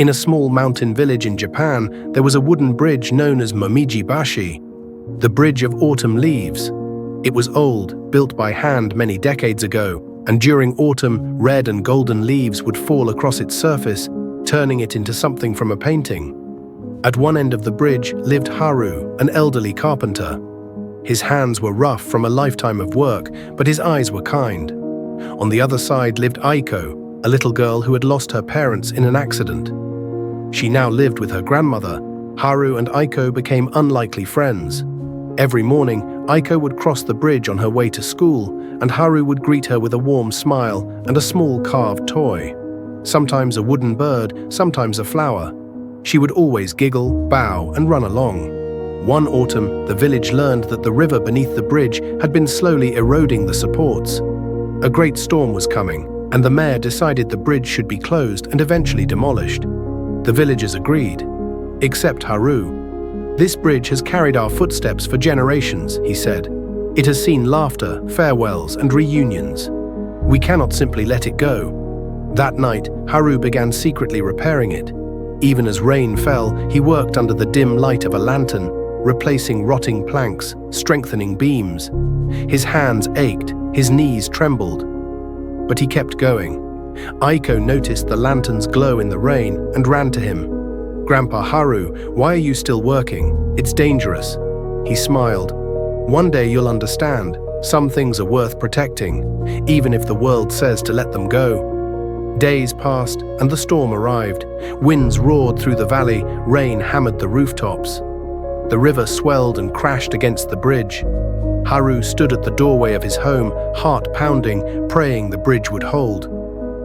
In a small mountain village in Japan, there was a wooden bridge known as Momiji-bashi, the Bridge of Autumn Leaves. It was old, built by hand many decades ago, and during autumn, red and golden leaves would fall across its surface, turning it into something from a painting. At one end of the bridge lived Haru, an elderly carpenter. His hands were rough from a lifetime of work, but his eyes were kind. On the other side lived Aiko, a little girl who had lost her parents in an accident. She now lived with her grandmother. Haru and Aiko became unlikely friends. Every morning, Aiko would cross the bridge on her way to school, and Haru would greet her with a warm smile and a small carved toy. Sometimes a wooden bird, sometimes a flower. She would always giggle, bow, and run along. One autumn, the village learned that the river beneath the bridge had been slowly eroding the supports. A great storm was coming, and the mayor decided the bridge should be closed and eventually demolished. The villagers agreed, except Haru. "This bridge has carried our footsteps for generations," he said. "It has seen laughter, farewells, and reunions. We cannot simply let it go." That night, Haru began secretly repairing it. Even as rain fell, he worked under the dim light of a lantern, replacing rotting planks, strengthening beams. His hands ached, his knees trembled. But he kept going. Aiko noticed the lantern's glow in the rain and ran to him. "Grandpa Haru, why are you still working? It's dangerous." He smiled. "One day you'll understand. Some things are worth protecting, even if the world says to let them go." Days passed, and the storm arrived. Winds roared through the valley, rain hammered the rooftops. The river swelled and crashed against the bridge. Haru stood at the doorway of his home, heart pounding, praying the bridge would hold.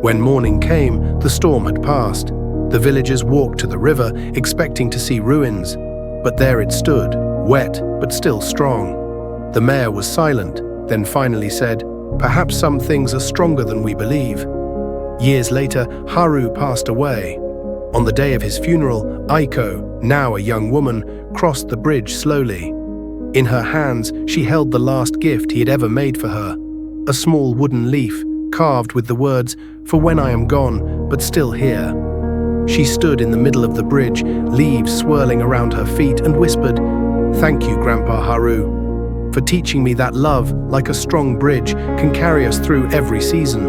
When morning came, the storm had passed. The villagers walked to the river, expecting to see ruins. But there it stood, wet but still strong. The mayor was silent, then finally said, "Perhaps some things are stronger than we believe." Years later, Haru passed away. On the day of his funeral, Aiko, now a young woman, crossed the bridge slowly. In her hands, she held the last gift he had ever made for her, a small wooden leaf, carved with the words, "For when I am gone, but still here." She stood in the middle of the bridge, leaves swirling around her feet, and whispered, "Thank you, Grandpa Haru, for teaching me that love, like a strong bridge, can carry us through every season."